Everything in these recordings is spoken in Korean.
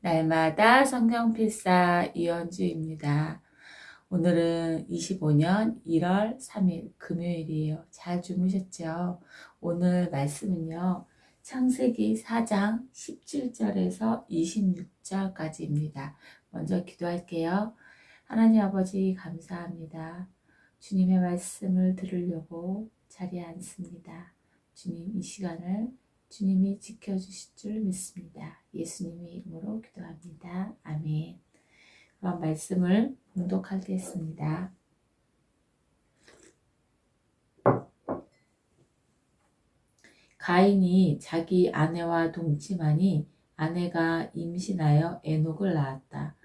날마다 성경 필사 이현주입니다. 오늘은 25년 1월 3일 금요일이에요. 잘 주무셨죠? 오늘 말씀은요. 창세기 4장 17절에서 26절까지입니다. 먼저 기도할게요. 하나님 아버지 감사합니다. 주님의 말씀을 들으려고 자리에 앉습니다. 주님 이 시간을 주님이 지켜주실 줄 믿습니다. 예수님의 이름으로 기도합니다. 아멘. 그럼 말씀을 봉독하겠습니다. 가인이 자기 아내와 동침하니 아내가 임신하여 에녹을 낳았다.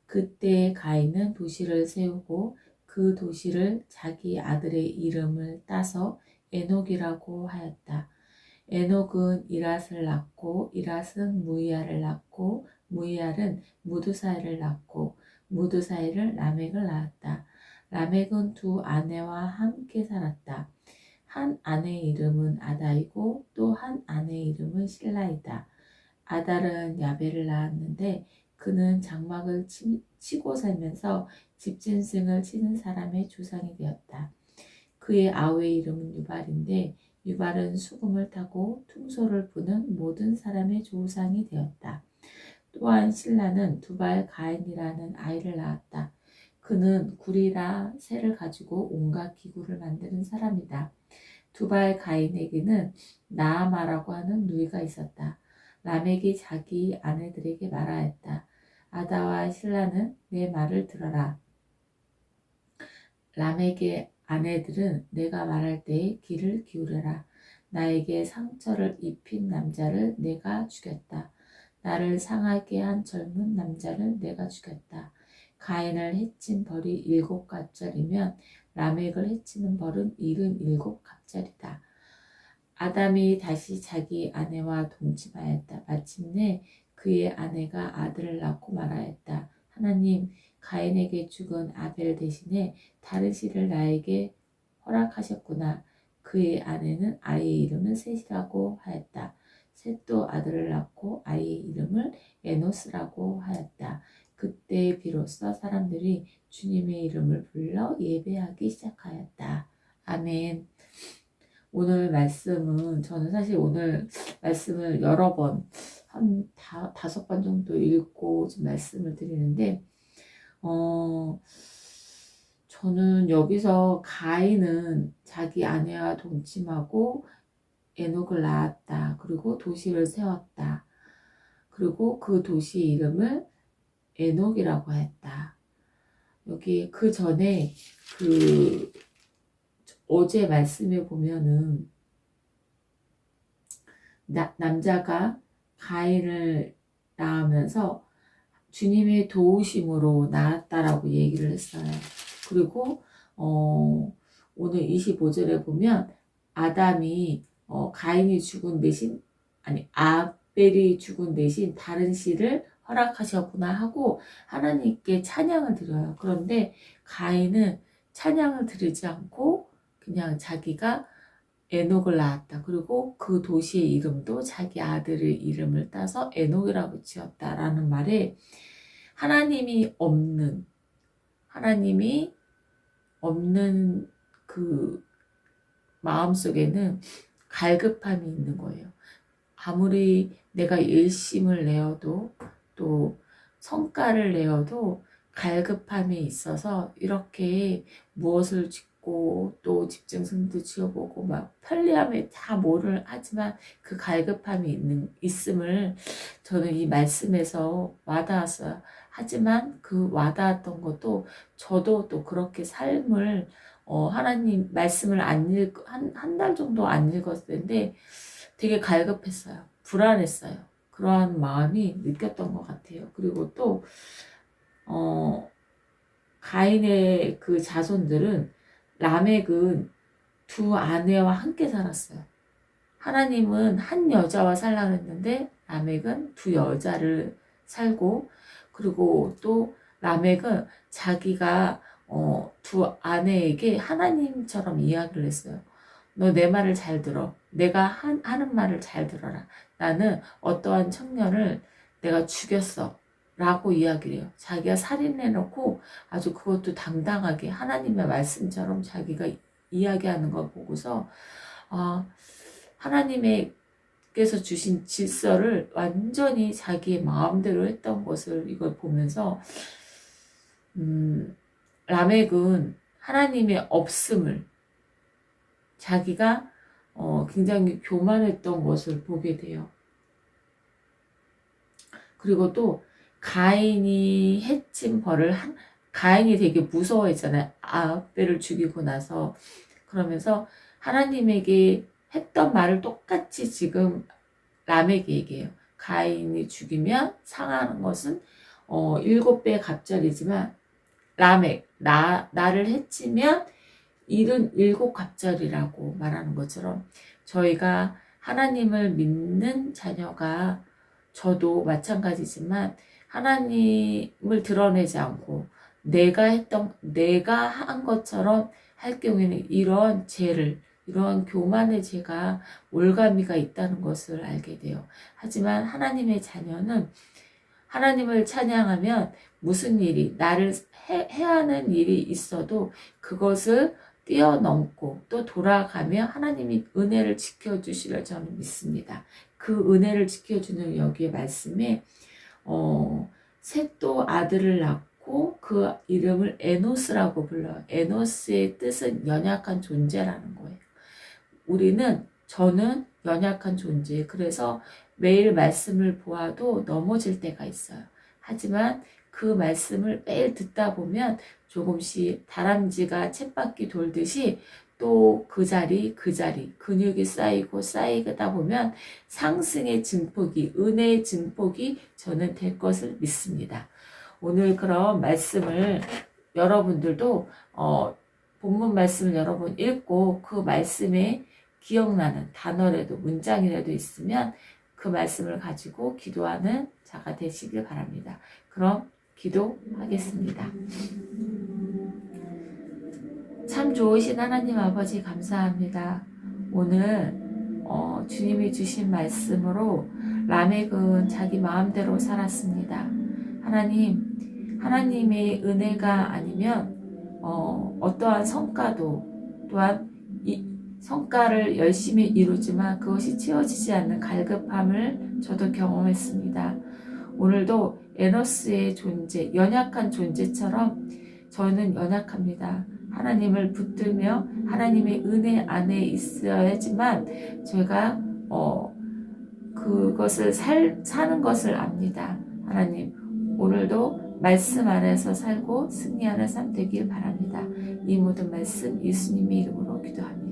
그때 가인은 도시를 세우고 그 도시를 자기 아들의 이름을 따서 에녹이라고 하였다. 에녹은 이랏을 낳고 이랏은 무이알을 낳고 무이알은 무드사엘을 낳고 무드사엘은 라멕을 낳았다. 라멕은 두 아내와 함께 살았다. 한 아내의 이름은 아다이고 또 한 아내의 이름은 실라이다. 아달은 야벨을 낳았는데 그는 장막을 치고 살면서 집짐승을 치는 사람의 조상이 되었다. 그의 아우의 이름은 유발인데 유발은 수금을 타고 퉁소를 부는 모든 사람의 조상이 되었다. 또한 실라는 두발 가인이라는 아이를 낳았다. 그는 구리라 새를 가지고 온갖 기구를 만드는 사람이다. 두발 가인에게는 나아마라고 하는 누이가 있었다. 라멕이 자기 아내들에게 말하였다. 아다와 실라는 내 말을 들어라. 라멕의 아내들은 내가 말할 때에 귀를 기울여라. 나에게 상처를 입힌 남자를 내가 죽였다. 나를 상하게 한 젊은 남자를 내가 죽였다. 가인을 해친 벌이 7갑절이면 라멕을 해치는 벌은 77갑절이다. 아담이 다시 자기 아내와 동침하였다. 마침내 그의 아내가 아들을 낳고 말하였다. 하나님, 가인에게 죽은 아벨 대신에 다른 씨를 나에게 허락하셨구나. 그의 아내는 아이의 이름을 셋이라고 하였다. 셋도 아들을 낳고 아이의 이름을 에노스라고 하였다. 그때 비로소 사람들이 주님의 이름을 불러 예배하기 시작하였다. 아멘. 오늘 말씀은 저는 사실 오늘 말씀을 여러 번, 한 5번 정도 읽고 좀 말씀을 드리는데 저는 여기서 가인은 자기 아내와 동침하고 에녹을 낳았다. 그리고 도시를 세웠다. 그리고 그 도시 이름을 에녹이라고 했다. 여기 그 전에 어제 말씀에 보면은 남자가 가인을 낳으면서 주님의 도우심으로 낳았다라고 얘기를 했어요. 그리고 오늘 25절에 보면 아담이 가인이 죽은 대신 아벨이 죽은 대신 다른 씨를 허락하셨구나 하고 하나님께 찬양을 드려요. 그런데 가인은 찬양을 드리지 않고 그냥 자기가 에녹을 낳았다. 그리고 그 도시의 이름도 자기 아들의 이름을 따서 에녹이라고 지었다라는 말에 하나님이 없는 그 마음속에는 갈급함이 있는 거예요. 아무리 내가 일심을 내어도 또 성과를 내어도 갈급함이 있어서 이렇게 무엇을 짓고 또 집중승도 지어보고 막 편리함에 다 뭐를 하지만 그 갈급함이 있음을 저는 이 말씀에서 와닿았어요. 하지만 그 와닿았던 것도 저도 또 그렇게 삶을 하나님 말씀을 한 달 정도 안 읽었을 텐데 되게 갈급했어요. 불안했어요. 그러한 마음이 느꼈던 것 같아요. 그리고 또 가인의 그 자손들은 라멕은 두 아내와 함께 살았어요. 하나님은 한 여자와 살라 그랬는데 라멕은 두 여자를 살고 그리고 또 라멕은 자기가 두 아내에게 하나님처럼 이야기를 했어요. 너 내 말을 잘 들어. 내가 하는 말을 잘 들어라. 나는 어떠한 청년을 내가 죽였어. 라고 이야기를 해요. 자기가 살인해놓고 아주 그것도 당당하게 하나님의 말씀처럼 자기가 이야기하는 걸 보고서 하나님께서 주신 질서를 완전히 자기의 마음대로 했던 것을 이걸 보면서 라멕은 하나님의 없음을 자기가 굉장히 교만했던 것을 보게 돼요. 그리고 또 가인이 해친 벌을 가인이 되게 무서워했잖아요. 아벨을 죽이고 나서. 그러면서 하나님에게 했던 말을 똑같이 지금 라멕이 얘기해요. 가인이 죽이면 상하는 것은 7배 갑절이지만 라멕 나를 해치면 77갑절이라고 말하는 것처럼 저희가 하나님을 믿는 자녀가 저도 마찬가지지만 하나님을 드러내지 않고 내가 한 것처럼 할 경우에는 이런 교만의 죄가 올가미가 있다는 것을 알게 돼요. 하지만 하나님의 자녀는 하나님을 찬양하면 무슨 일이 나를 해하는 일이 있어도 그것을 뛰어넘고 또 돌아가며 하나님이 은혜를 지켜주시려 저는 믿습니다. 그 은혜를 지켜주는 여기에 말씀에 셋도 아들을 낳고 그 이름을 에노스라고 불러요. 에노스의 뜻은 연약한 존재라는 거예요. 저는 연약한 존재. 그래서 매일 말씀을 보아도 넘어질 때가 있어요. 하지만 그 말씀을 매일 듣다 보면 조금씩 다람쥐가 쳇바퀴 돌듯이 또 그 자리 근육이 쌓이다 보면 상승의 증폭이 은혜의 증폭이 저는 될 것을 믿습니다. 오늘 그런 말씀을 여러분들도 본문 말씀을 여러분 읽고 그 말씀에 기억나는 단어라도 문장이라도 있으면 그 말씀을 가지고 기도하는 자가 되시길 바랍니다. 그럼 기도하겠습니다. 참 좋으신 하나님 아버지 감사합니다. 오늘 주님이 주신 말씀으로 라멕은 자기 마음대로 살았습니다. 하나님의 은혜가 아니면 어떠한 성과도 또한 성과를 열심히 이루지만 그것이 채워지지 않는 갈급함을 저도 경험했습니다. 오늘도 에노스의 존재, 연약한 존재처럼 저는 연약합니다. 하나님을 붙들며 하나님의 은혜 안에 있어야지만 제가 그것을 사는 것을 압니다. 하나님, 오늘도 말씀 안에서 살고 승리하는 삶 되길 바랍니다. 이 모든 말씀 예수님의 이름으로 기도합니다.